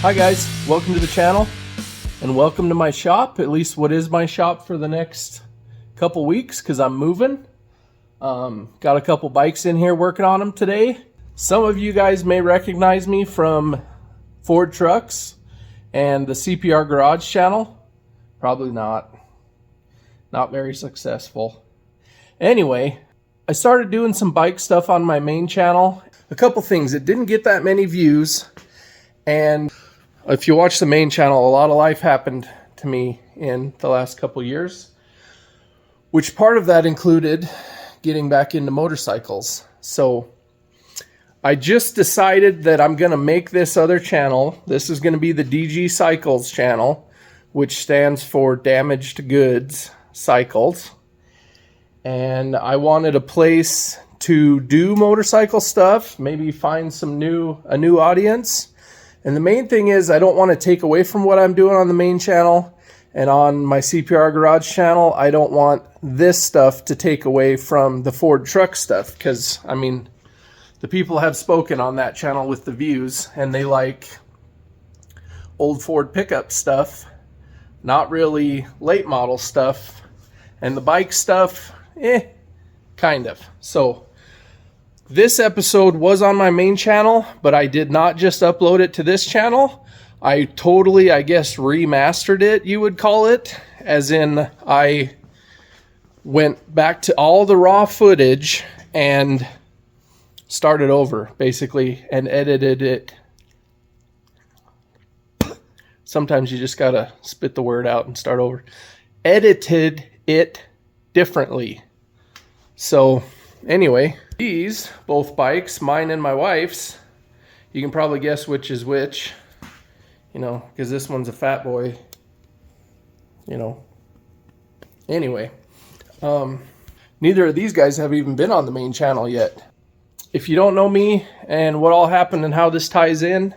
Hi guys, welcome to the channel and welcome to my shop, at least what is my shop for the next couple weeks because I'm moving. Got a couple bikes in here working on them today. Some of you guys may recognize me from Ford Trucks and the CPR Garage channel. Probably not. Not very successful. Anyway, I started doing some bike stuff on my main channel. A couple things, it didn't get that many views, and if you watch the main channel, a lot of life happened to me in the last couple years, which part of that included getting back into motorcycles. So I just decided that I'm going to make this other channel. This is going to be the DG Cycles channel, which stands for Damaged Goods Cycles. And I wanted a place to do motorcycle stuff, maybe find a new audience. And the main thing is I don't want to take away from what I'm doing on the main channel and on my CPR Garage channel. I don't want this stuff to take away from the Ford truck stuff because, I mean, the people have spoken on that channel with the views and they like old Ford pickup stuff, not really late model stuff, and the bike stuff, kind of. So this episode was on my main channel, but I did not just upload it to this channel. I totally, I guess, remastered it, you would call it. As in, I went back to all the raw footage and started over, basically, and edited it. Sometimes you just gotta spit the word out and start over. Edited it differently. So, anyway, these, both bikes, mine and my wife's, you can probably guess which is which, you know, because this one's a fat boy, you know. Anyway, neither of these guys have even been on the main channel yet. If you don't know me and what all happened and how this ties in,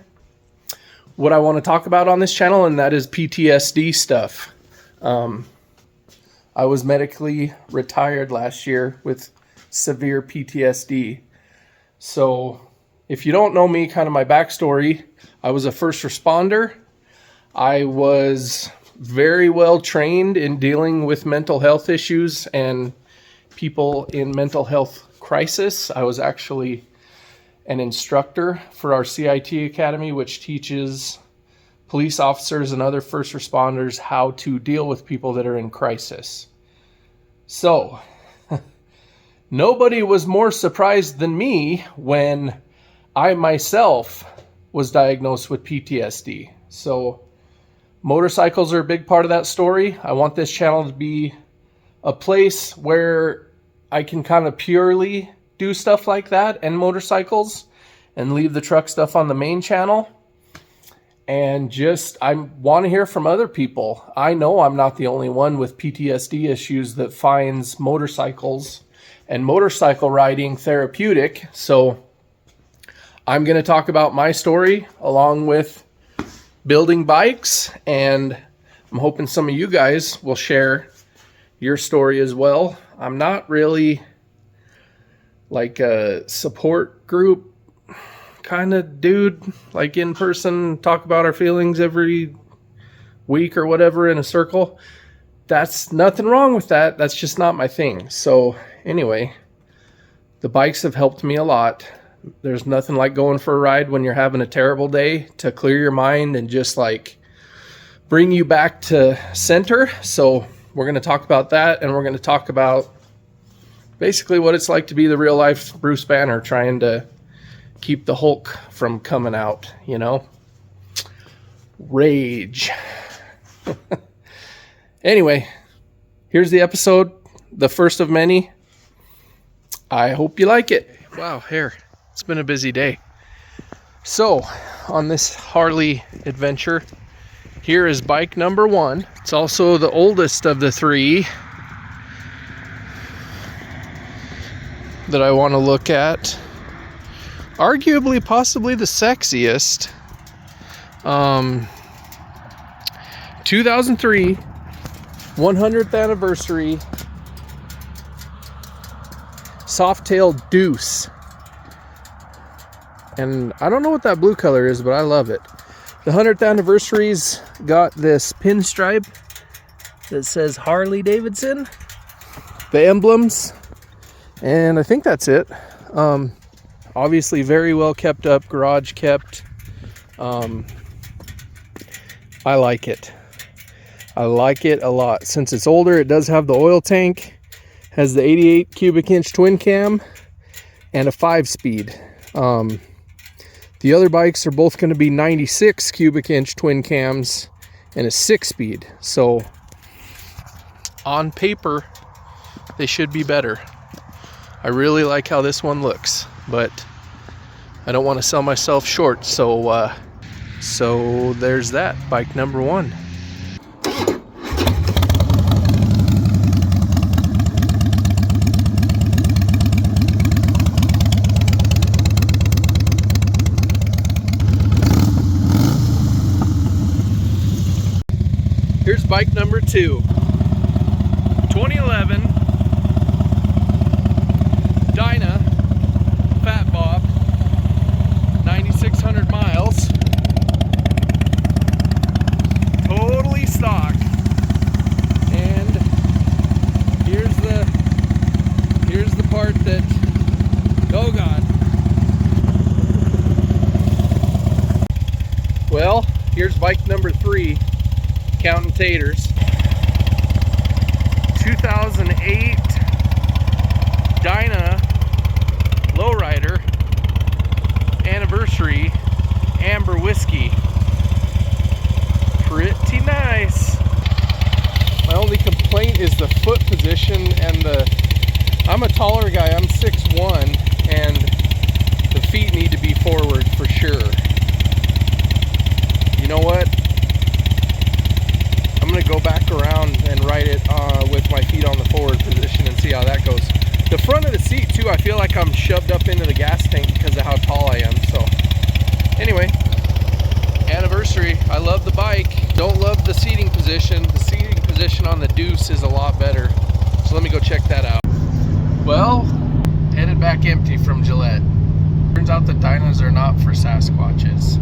what I want to talk about on this channel, and that is PTSD stuff. I was medically retired last year with severe PTSD. So if you don't know me, kind of my backstory, I was a first responder. I was very well trained in dealing with mental health issues and people in mental health crisis. I was actually an instructor for our CIT Academy, which teaches police officers and other first responders how to deal with people that are in crisis. So nobody was more surprised than me when I myself was diagnosed with PTSD. So motorcycles are a big part of that story. I want this channel to be a place where I can kind of purely do stuff like that and motorcycles and leave the truck stuff on the main channel. And just, I want to hear from other people. I know I'm not the only one with PTSD issues that finds motorcycles and motorcycle riding therapeutic. So I'm going to talk about my story along with building bikes, and I'm hoping some of you guys will share your story as well. I'm not really like a support group kind of dude, like in person, talk about our feelings every week or whatever in a circle. That's nothing wrong with that. That's just not my thing. So anyway, the bikes have helped me a lot. There's nothing like going for a ride when you're having a terrible day to clear your mind and just like bring you back to center. So we're going to talk about that, and we're going to talk about basically what it's like to be the real life Bruce Banner trying to keep the Hulk from coming out, you know? Rage. Anyway, here's the episode, the first of many. I hope you like it. Wow, hair. It's been a busy day. So, on this Harley adventure, here is bike number 1. It's also the oldest of the 3 that I want to look at. Arguably, possibly the sexiest. 2003, 100th anniversary, Softail Deuce. And I don't know what that blue color is, but I love it. The 100th anniversary's got this pinstripe that says Harley-Davidson, the emblems, and I think that's it. Obviously very well kept up, garage kept. I like it. I like it a lot. Since it's older, it does have the oil tank, has the 88 cubic inch twin cam, and a 5-speed. The other bikes are both going to be 96 cubic inch twin cams and a 6-speed. So on paper, they should be better. I really like how this one looks, but I don't want to sell myself short. So there's that, bike number 1. Here's bike number 2. 2011 Dyna Fat Bob, 9,600 miles. Totally stock. And here's the part that, oh God. Well, here's bike number 3. Counting taters. 2008 Dyna Lowrider Anniversary Amber Whiskey. Pretty nice. My only complaint is the foot position and I'm a taller guy, I'm 6'1", and the feet need to be forward for sure. You know what? I'm gonna go back around and ride it with my feet on the forward position and see how that goes. The front of the seat too, I feel like I'm shoved up into the gas tank because of how tall I am. So anyway, anniversary. I love the bike. Don't love the seating position. The seating position on the Deuce is a lot better. So let me go check that out. Well, headed back empty from Gillette. Turns out the Dynas are not for Sasquatches.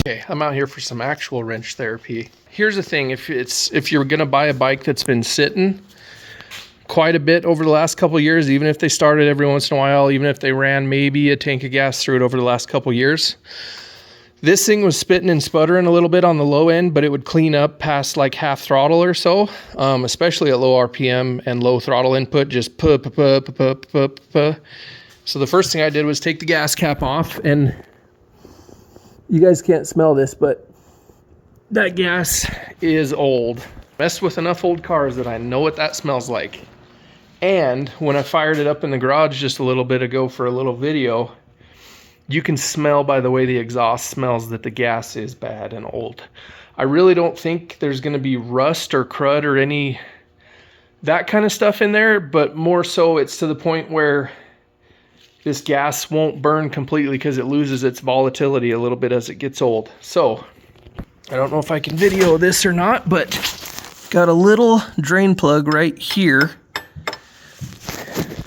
Okay, I'm out here for some actual wrench therapy. Here's the thing, if you're gonna buy a bike that's been sitting quite a bit over the last couple of years, even if they started every once in a while, even if they ran maybe a tank of gas through it over the last couple of years, this thing was spitting and sputtering a little bit on the low end, but it would clean up past like half throttle or so, especially at low RPM and low throttle input, just puh. So the first thing I did was take the gas cap off, and you guys can't smell this, but that gas is old. Messed with enough old cars that I know what that smells like. And when I fired it up in the garage just a little bit ago for a little video, you can smell by the way the exhaust smells that the gas is bad and old. I really don't think there's gonna be rust or crud or any that kind of stuff in there, but more so it's to the point where this gas won't burn completely because it loses its volatility a little bit as it gets old. So I don't know if I can video this or not, but got a little drain plug right here.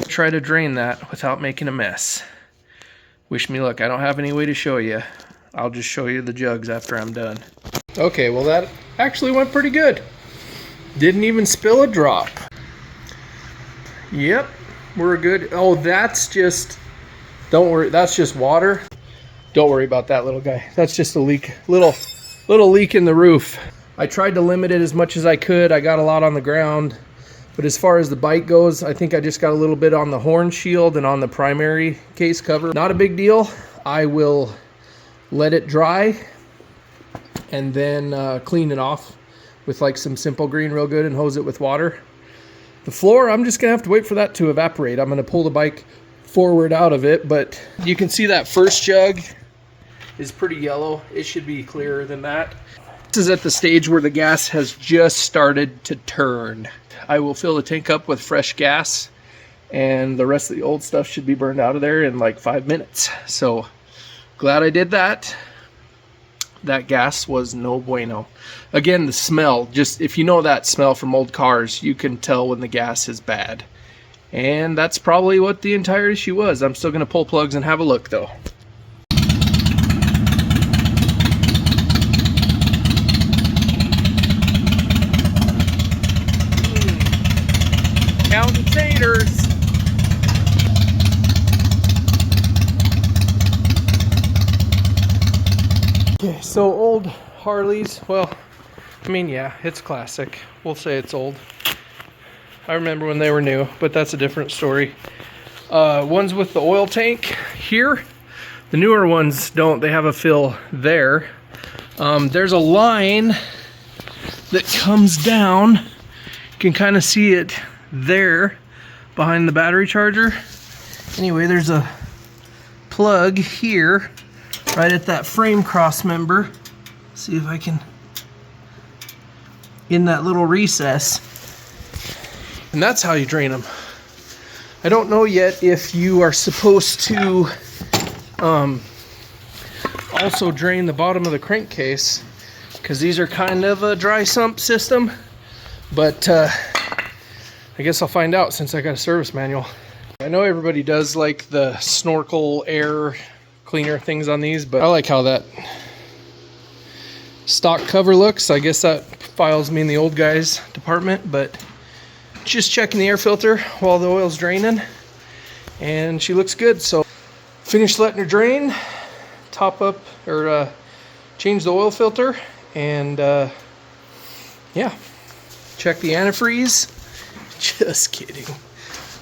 Try to drain that without making a mess. Wish me luck. I don't have any way to show you. I'll just show you the jugs after I'm done. Okay, well that actually went pretty good. Didn't even spill a drop. Yep, we're good. Oh, that's just, don't worry, that's just water. Don't worry about that, little guy. That's just a leak, little leak in the roof. I tried to limit it as much as I could. I got a lot on the ground, but as far as the bike goes, I think I just got a little bit on the horn shield and on the primary case cover. Not a big deal. I will let it dry and then clean it off with like some Simple Green real good and hose it with water. The floor, I'm just gonna have to wait for that to evaporate. I'm gonna pull the bike forward out of it, but you can see that first jug is pretty yellow. It should be clearer than that. This is at the stage where the gas has just started to turn. I will fill the tank up with fresh gas, and the rest of the old stuff should be burned out of there in like 5 minutes. So glad I did that. That gas was no bueno. Again, the smell, just if you know that smell from old cars, you can tell when the gas is bad. And that's probably what the entire issue was. I'm still going to pull plugs and have a look though. Count the taters. Okay, so old Harleys, well, I mean, yeah, it's classic. We'll say it's old. I remember when they were new, but that's a different story. Ones with the oil tank here, the newer ones don't. They have a fill there. There's a line that comes down. You can kind of see it there behind the battery charger. Anyway, there's a plug here right at that frame cross member. See if I can, in that little recess. And that's how you drain them. I don't know yet if you are supposed to also drain the bottom of the crankcase, because these are kind of a dry sump system, but I guess I'll find out since I got a service manual. I know everybody does like the snorkel air cleaner things on these, but I like how that stock cover looks. I guess that files me in the old guys department, but just checking the air filter while the oil's draining, and she looks good. So finished letting her drain, top up or change the oil filter, and yeah, check the antifreeze. Just kidding.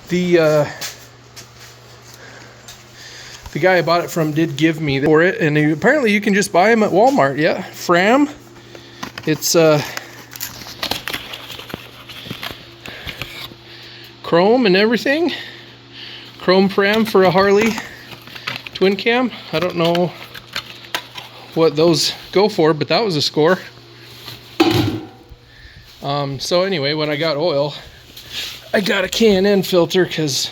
The guy I bought it from did give me for it, and apparently you can just buy them at Walmart. Yeah, Fram. It's chrome and everything. Chrome Fram for a Harley twin cam. I don't know what those go for, but that was a score. So anyway, when I got oil, I got a K&N filter because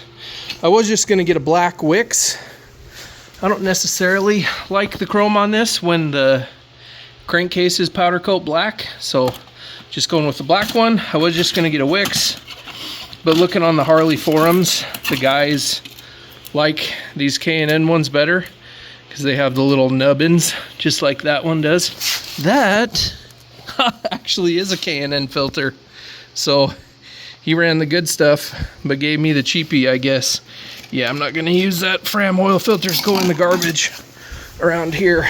I was just going to get a black Wix. I don't necessarily like the chrome on this when the crankcase is powder coat black, so just going with the black one. I was just going to get a Wix, but looking on the Harley forums, the guys like these K&N ones better because they have the little nubbins just like that one does. That actually is a K&N filter, so he ran the good stuff but gave me the cheapie, I guess. Yeah, I'm not going to use that. Fram oil filters go in the garbage around here.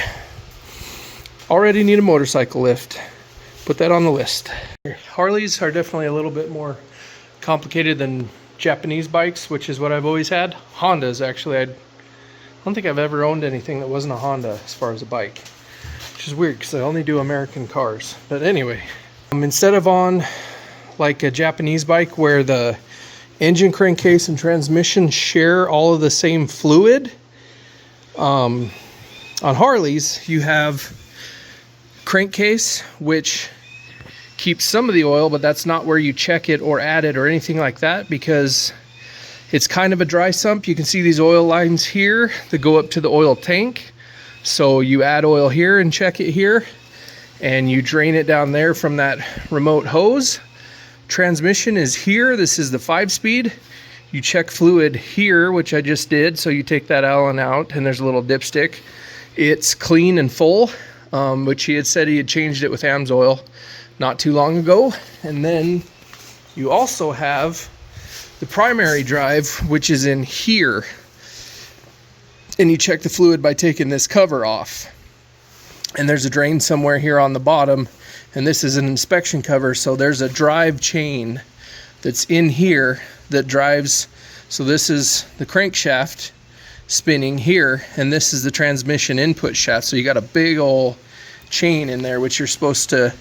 Already need a motorcycle lift. Put that on the list. Harleys are definitely a little bit more complicated than Japanese bikes, which is what I've always had. Hondas, actually. I don't think I've ever owned anything that wasn't a Honda as far as a bike, which is weird because I only do American cars. But anyway, instead of on like a Japanese bike where the engine, crankcase, and transmission share all of the same fluid, on Harleys you have crankcase, which keeps some of the oil, but that's not where you check it or add it or anything like that, because it's kind of a dry sump. You can see these oil lines here that go up to the oil tank. So you add oil here and check it here, and you drain it down there from that remote hose. Transmission is here. This is the 5-speed. You check fluid here, which I just did. So you take that Allen out, and there's a little dipstick. It's clean and full, which he had said he had changed it with AMSOIL not too long ago. And then you also have the primary drive, which is in here. And you check the fluid by taking this cover off. And there's a drain somewhere here on the bottom. And this is an inspection cover, so there's a drive chain that's in here that drives. So this is the crankshaft spinning here, and this is the transmission input shaft. So you got a big old chain in there, which you're supposed to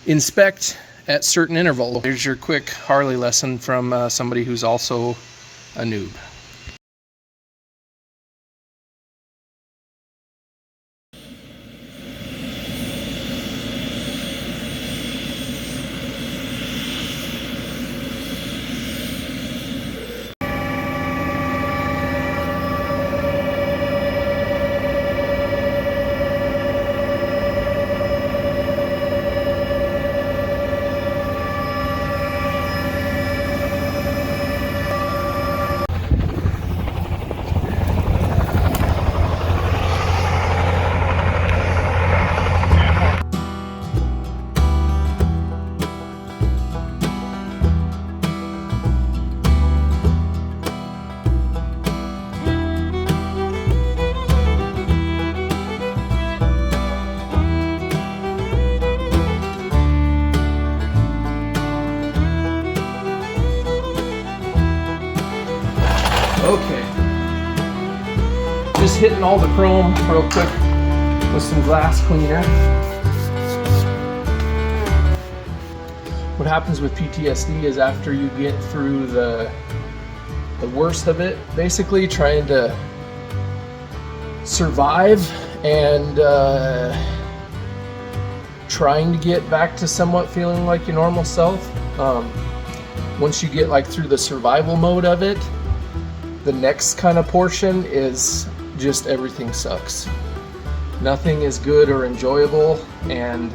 inspect at certain intervals. Here's your quick Harley lesson from somebody who's also a noob. just hitting all the chrome real quick with some glass cleaner. What happens with PTSD is after you get through the worst of it, basically trying to survive and trying to get back to somewhat feeling like your normal self. Once you get like through the survival mode of it, the next kind of portion is just everything sucks. Nothing is good or enjoyable. And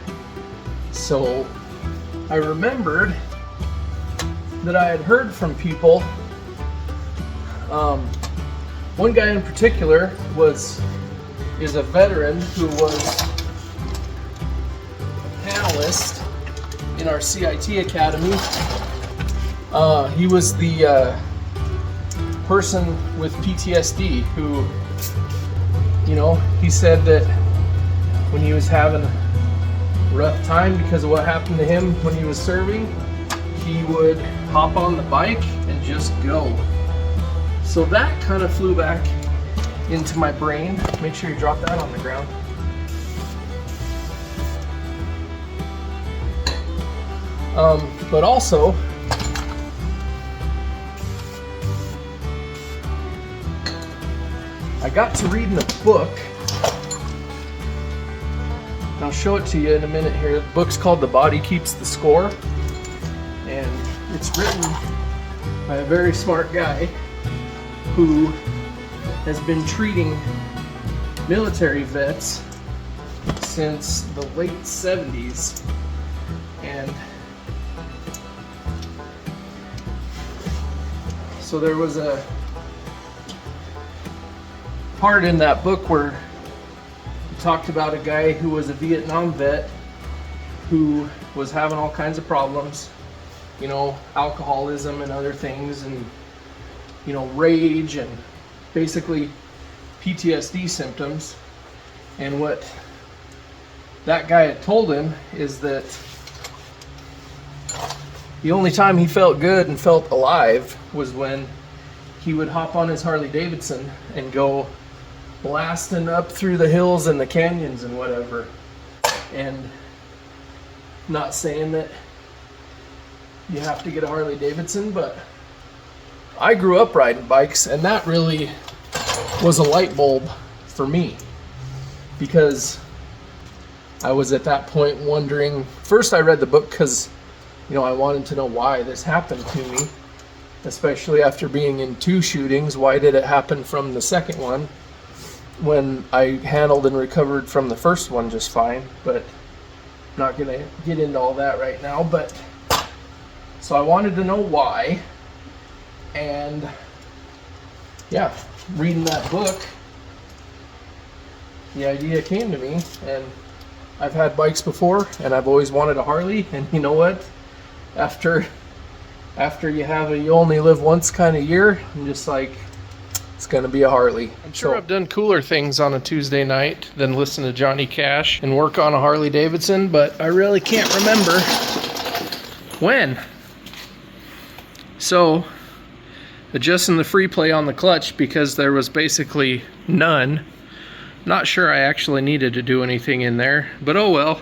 so I remembered that I had heard from people. One guy in particular is a veteran who was a panelist in our CIT Academy. He was the person with PTSD who, you know, he said that when he was having a rough time because of what happened to him when he was serving, he would hop on the bike and just go. So that kind of flew back into my brain. Make sure you drop that on the ground. But also, I got to reading a book. I'll show it to you in a minute here. The book's called The Body Keeps the Score. And it's written by a very smart guy who has been treating military vets since the late 70s. And so there was a part in that book where he talked about a guy who was a Vietnam vet who was having all kinds of problems, you know, alcoholism and other things, and, you know, rage and basically PTSD symptoms. And what that guy had told him is that the only time he felt good and felt alive was when he would hop on his Harley-Davidson and go blasting up through the hills and the canyons and whatever. And not saying that you have to get a Harley-Davidson, but I grew up riding bikes, and that really was a light bulb for me, because I was at that point wondering. First I read the book because, you know, I wanted to know why this happened to me, especially after being in 2 shootings. Why did it happen from the second one when I handled and recovered from the first one just fine? But I'm not gonna get into all that right now. But so I wanted to know why, and yeah, reading that book, the idea came to me. And I've had bikes before, and I've always wanted a Harley. And you know what? After you have a you only live once kind of year, I'm just like, it's gonna be a Harley. I'm sure I've done cooler things on a Tuesday night than listen to Johnny Cash and work on a Harley-Davidson, but I really can't remember when. So, adjusting the free play on the clutch because there was basically none. Not sure I actually needed to do anything in there, but oh well.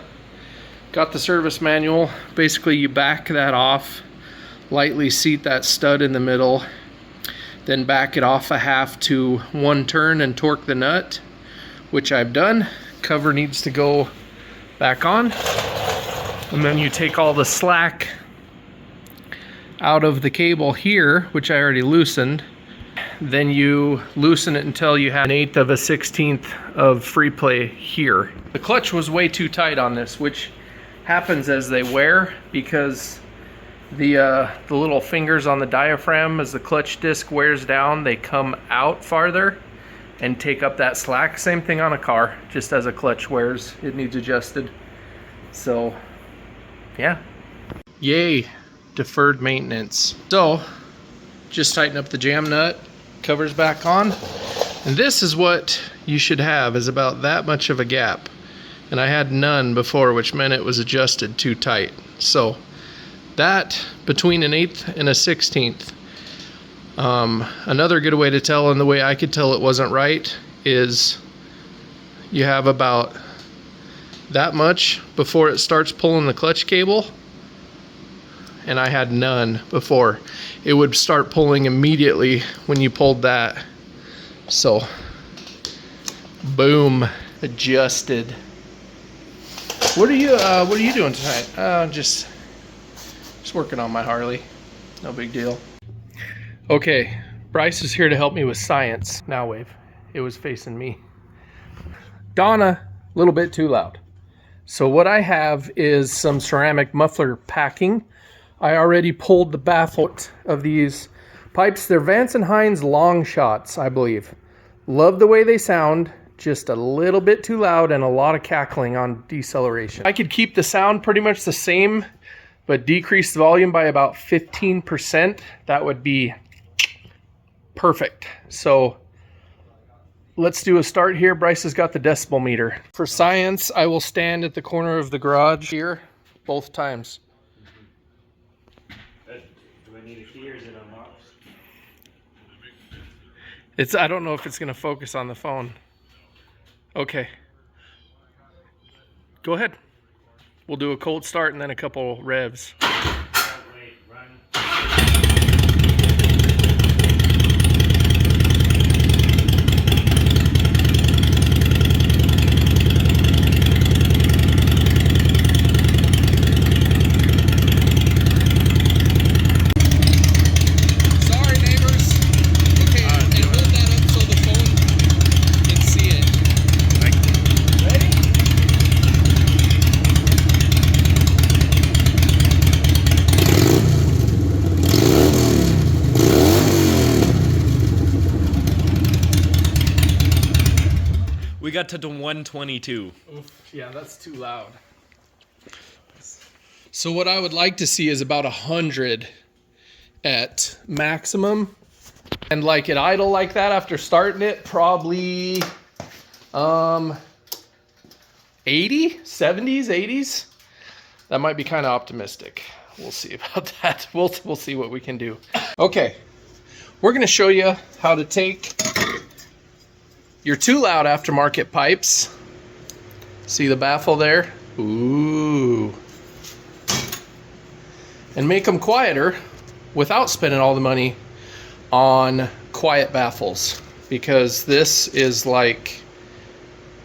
Got the service manual. Basically, you back that off, lightly seat that stud in the middle, then back it off a half to 1 turn and torque the nut, which I've done. Cover needs to go back on. And then you take all the slack out of the cable here, which I already loosened. Then you loosen it until you have 1/8 of a 16th of free play here. The clutch was way too tight on this, which happens as they wear, because the little fingers on the diaphragm, as the clutch disc wears down, they come out farther and take up that slack. Same thing on a car, just as a clutch wears, it needs adjusted. So yeah, yay, deferred maintenance. So just tighten up the jam nut, covers back on, and this is what you should have, is about that much of a gap. And I had none before, which meant it was adjusted too tight. So that between 1/8 and a 16th. Another good way to tell, and the way I could tell it wasn't right, is you have about that much before it starts pulling the clutch cable, and I had none before. It would start pulling immediately when you pulled that. So boom, adjusted. What are you doing tonight? Just working on my Harley. No big deal. Okay, Bryce is here to help me with science. Now wave. It was facing me. Donna, a little bit too loud. So what I have is some ceramic muffler packing. I already pulled the baffle of these pipes. They're Vance & Hines long shots, I believe. Love the way they sound. Just a little bit too loud and a lot of cackling on deceleration. I could keep the sound pretty much the same, but decrease the volume by about 15%. That would be perfect. So let's do a start here. Bryce has got the decibel meter. For science, I will stand at the corner of the garage here both times. Do I need a key or is it unlocked? I don't know if it's going to focus on the phone. Okay. Go ahead. We'll do a cold start and then a couple revs. Wait, run. Sorry, neighbors. Okay, and hold that up so the phone can see it. Ready? We got to 122. Oof, yeah, that's too loud. So what I would like to see is about 100 at maximum. And like at idle like that after starting it, probably 80, 70s, 80s. That might be kind of optimistic. We'll see about that. We'll see what we can do. Okay, we're going to show you how to take your too loud aftermarket pipes. See the baffle there? Ooh. And make them quieter without spending all the money on quiet baffles, because this is like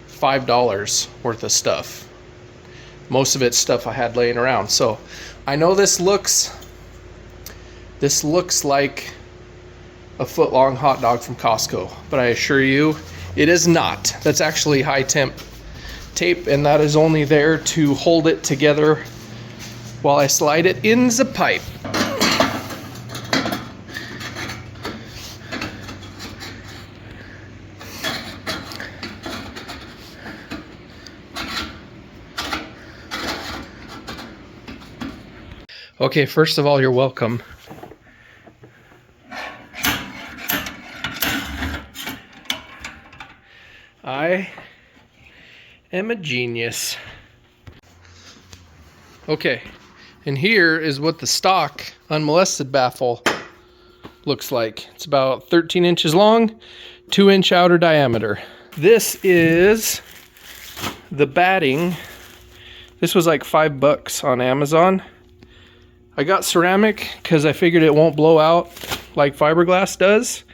$5 worth of stuff. Most of it's stuff I had laying around. So I know this looks like a foot-long hot dog from Costco, but I assure you it is not. That's actually high temp tape, and that is only there to hold it together while I slide it in the pipe. Okay, first of all, you're welcome. I am a genius. Okay, and here is what the stock unmolested baffle looks like. It's about 13 inches long, 2-inch outer diameter. This is the batting. This was like $5 on Amazon. I got ceramic because I figured it won't blow out like fiberglass does.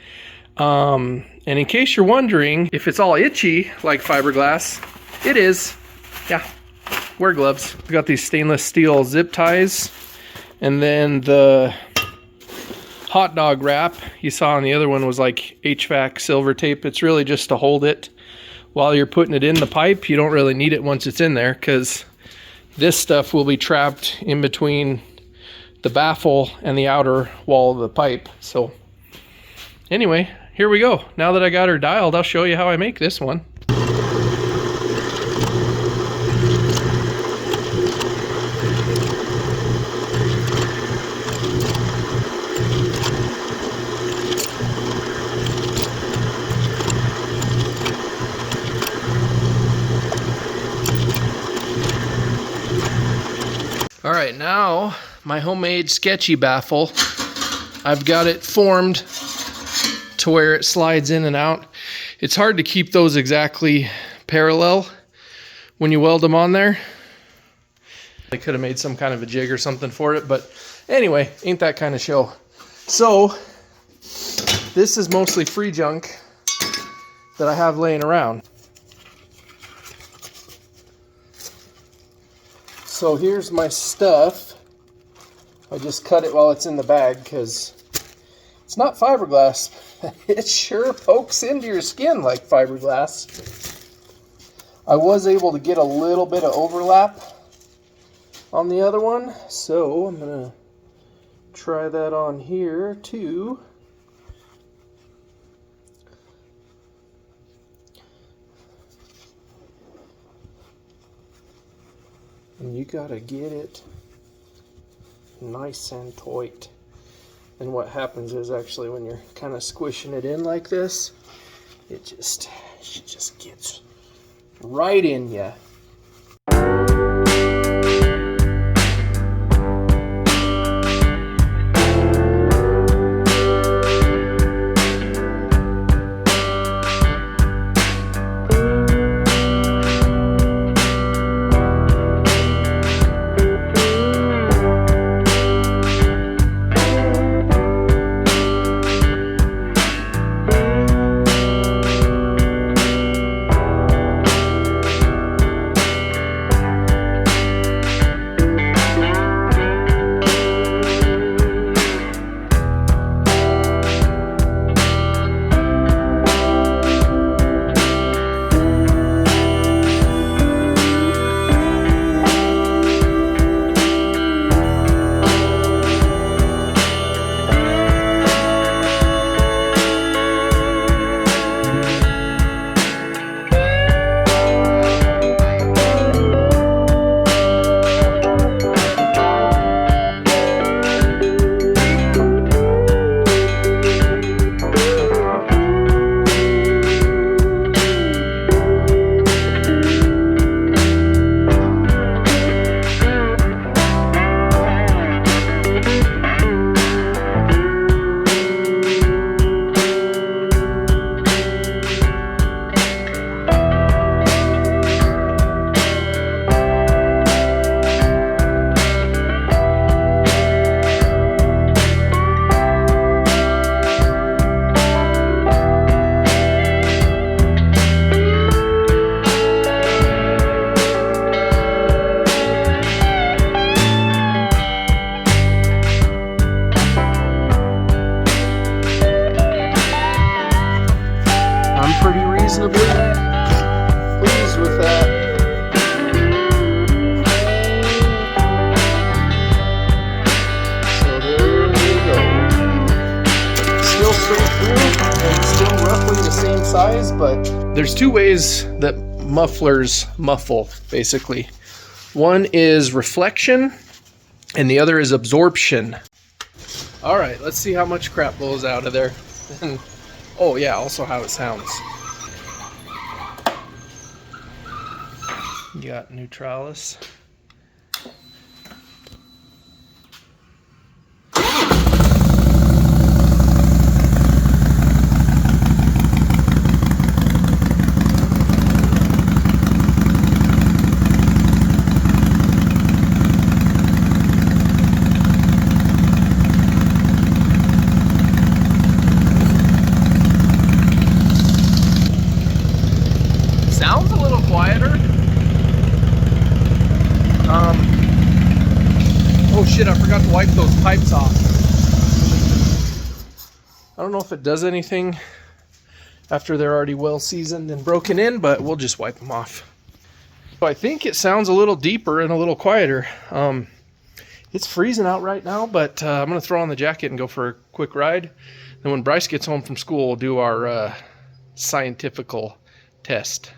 And in case you're wondering if it's all itchy like fiberglass, it is. Yeah, wear gloves. We got these stainless steel zip ties, and then the hot dog wrap you saw on the other one was like HVAC silver tape. It's really just to hold it while you're putting it in the pipe. You don't really need it once it's in there, because this stuff will be trapped in between the baffle and the outer wall of the pipe. So anyway, here we go. Now that I got her dialed, I'll show you how I make this one. All right, now my homemade sketchy baffle, I've got it formed to where it slides in and out. It's hard to keep those exactly parallel when you weld them on there. They could have made some kind of a jig or something for it, but anyway, ain't that kind of show. So this is mostly free junk that I have laying around. So here's my stuff. I just cut it while it's in the bag because it's not fiberglass. It sure pokes into your skin like fiberglass. I was able to get a little bit of overlap on the other one, so I'm gonna try that on here too. And you gotta get it nice and tight. And what happens is actually when you're kind of squishing it in like this, it just gets right in you. Reasonably pleased with that. So there you go. Still straight through and still roughly the same size, but there's two ways that mufflers muffle, basically. One is reflection and the other is absorption. All right, let's see how much crap blows out of there. And oh yeah, also how it sounds. You got neutralis. Sounds a little quieter. Oh shit, I forgot to wipe those pipes off. I don't know if it does anything after they're already well seasoned and broken in, but we'll just wipe them off. So I think it sounds a little deeper and a little quieter. It's freezing out right now, but I'm gonna throw on the jacket and go for a quick ride. Then when Bryce gets home from school, we'll do our scientifical test.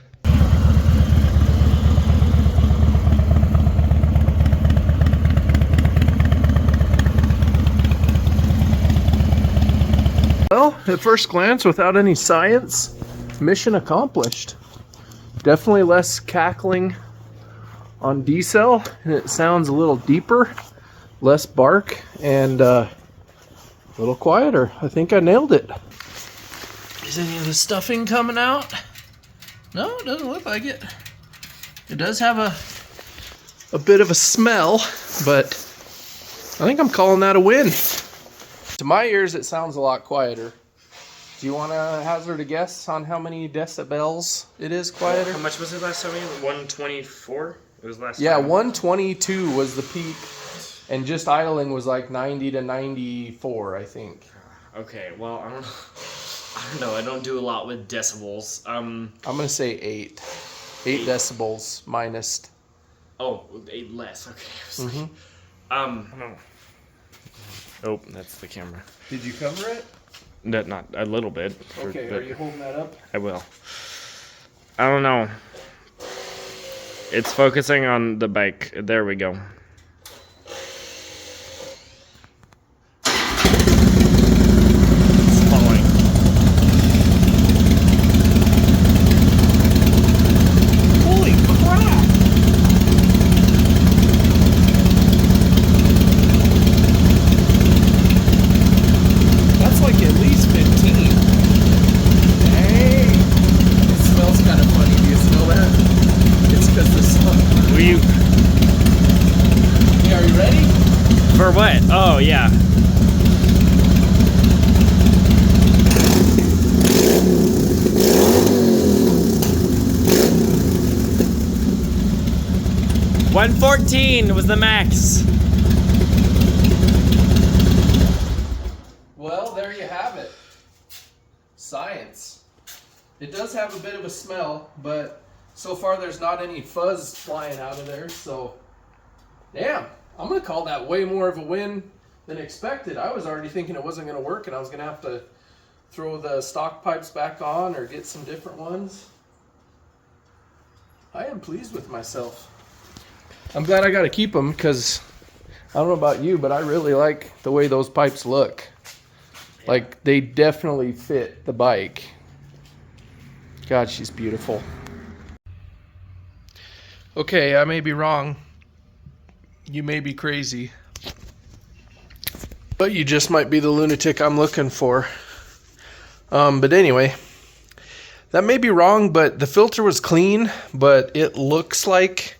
Well, at first glance, without any science, mission accomplished. Definitely less cackling on D-cell, and it sounds a little deeper, less bark, and a little quieter. I think I nailed it. Is any of the stuffing coming out? No, it doesn't look like it. It does have a bit of a smell, but I think I'm calling that a win. To my ears, it sounds a lot quieter. Do you want to hazard a guess on how many decibels it is quieter? How much was it last time? 124? It was last Yeah, time. 122 was the peak, and just idling was like 90 to 94, I think. Okay, well, I don't know. I don't do a lot with decibels. I'm gonna say 8. 8 decibels minus. Oh, 8 less. Okay. I was like, no. Oh, that's the camera. Did you cover it? Not a little bit. Okay, are you holding that up? I will. I don't know. It's focusing on the bike. There we go. It's falling. Holy crap! That's like at least 15. Dang! It smells kind of funny. Do you smell that? It's because the sun. Yeah, are you ready? For what? Oh, yeah. $114 was the max. Well, there you have it. Science. It does have a bit of a smell, but so far there's not any fuzz flying out of there, so damn, I'm gonna call that way more of a win than expected. I was already thinking it wasn't gonna work and I was gonna have to throw the stock pipes back on or get some different ones. I am pleased with myself. I'm glad I got to keep them because I don't know about you, but I really like the way those pipes look. Like, they definitely fit the bike. God, she's beautiful. Okay, I may be wrong. You may be crazy. But you just might be the lunatic I'm looking for. But anyway, that may be wrong, but the filter was clean, but it looks like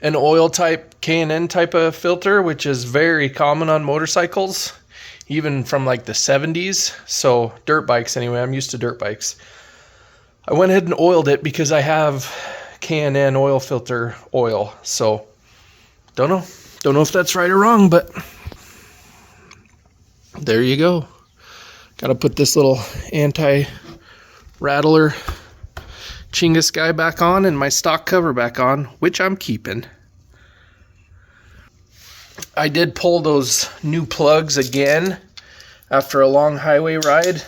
an oil type K&N type of filter, which is very common on motorcycles, even from like the 70s. So dirt bikes anyway, I'm used to dirt bikes. I went ahead and oiled it because I have K&N oil filter oil. So don't know if that's right or wrong, but there you go. Got to put this little anti-rattler Chingus guy back on and my stock cover back on, which I'm keeping. I did pull those new plugs again after a long highway ride,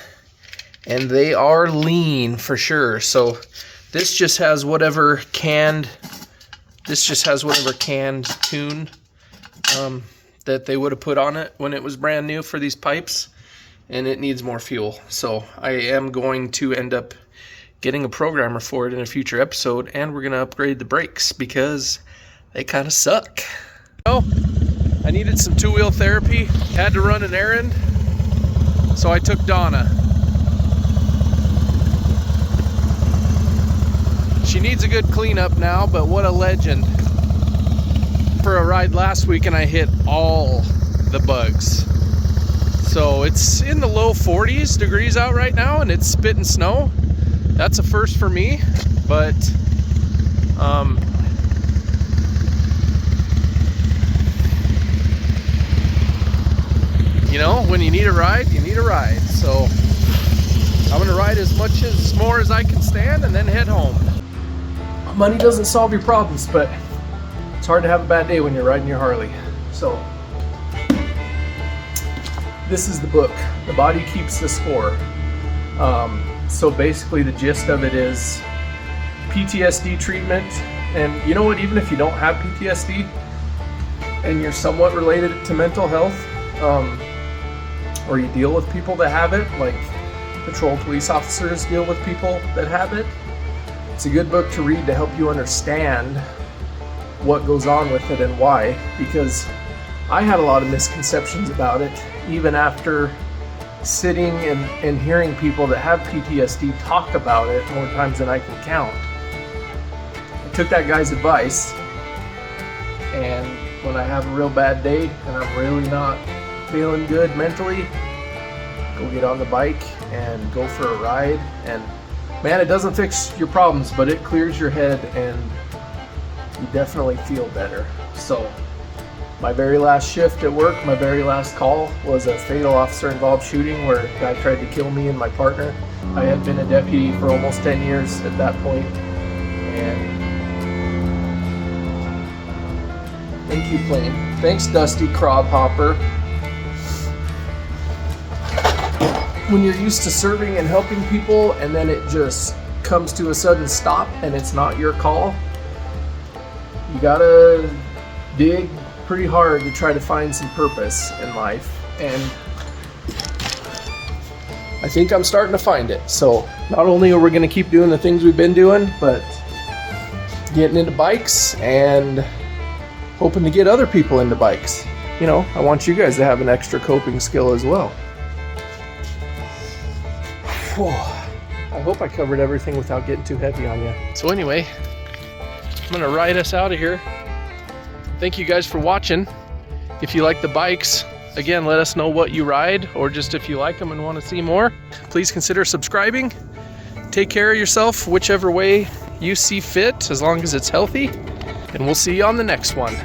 and they are lean for sure. So this just has whatever canned tune that they would have put on it when it was brand new for these pipes, and it needs more fuel. So I am going to end up getting a programmer for it in a future episode, and we're going to upgrade the brakes because they kind of suck. Oh, I needed some two-wheel therapy, had to run an errand, so I took Donna. She needs a good cleanup now, but what a legend. For a ride last week and I hit all the bugs. So it's in the low 40s degrees out right now and it's spitting snow. That's a first for me, but you know, when you need a ride, you need a ride. So I'm gonna ride as more as I can stand and then head home. Money doesn't solve your problems, but it's hard to have a bad day when you're riding your Harley. So this is the book, The Body Keeps the Score. So basically the gist of it is PTSD treatment. And you know what, even if you don't have PTSD and you're somewhat related to mental health, or you deal with people that have it, like patrol police officers deal with people that have it, it's a good book to read to help you understand what goes on with it and why, because I had a lot of misconceptions about it even after sitting and hearing people that have PTSD talk about it more times than I can count. I took that guy's advice, and when I have a real bad day and I'm really not feeling good mentally, go get on the bike and go for a ride. And man, it doesn't fix your problems, but it clears your head and you definitely feel better. So my very last shift at work, my very last call was a fatal officer involved shooting where a guy tried to kill me and my partner. I had been a deputy for almost 10 years at that point. And thank you, Plane. Thanks, Dusty Crab Hopper. When you're used to serving and helping people and then it just comes to a sudden stop and it's not your call, you gotta dig pretty hard to try to find some purpose in life. And I think I'm starting to find it. So not only are we gonna keep doing the things we've been doing, but getting into bikes and hoping to get other people into bikes. You know, I want you guys to have an extra coping skill as well. Whew. I hope I covered everything without getting too heavy on you. So anyway, I'm gonna ride us out of here. Thank you guys for watching. If you like the bikes, again, let us know what you ride, or just if you like them and want to see more, please consider subscribing. Take care of yourself whichever way you see fit, as long as it's healthy, and we'll see you on the next one.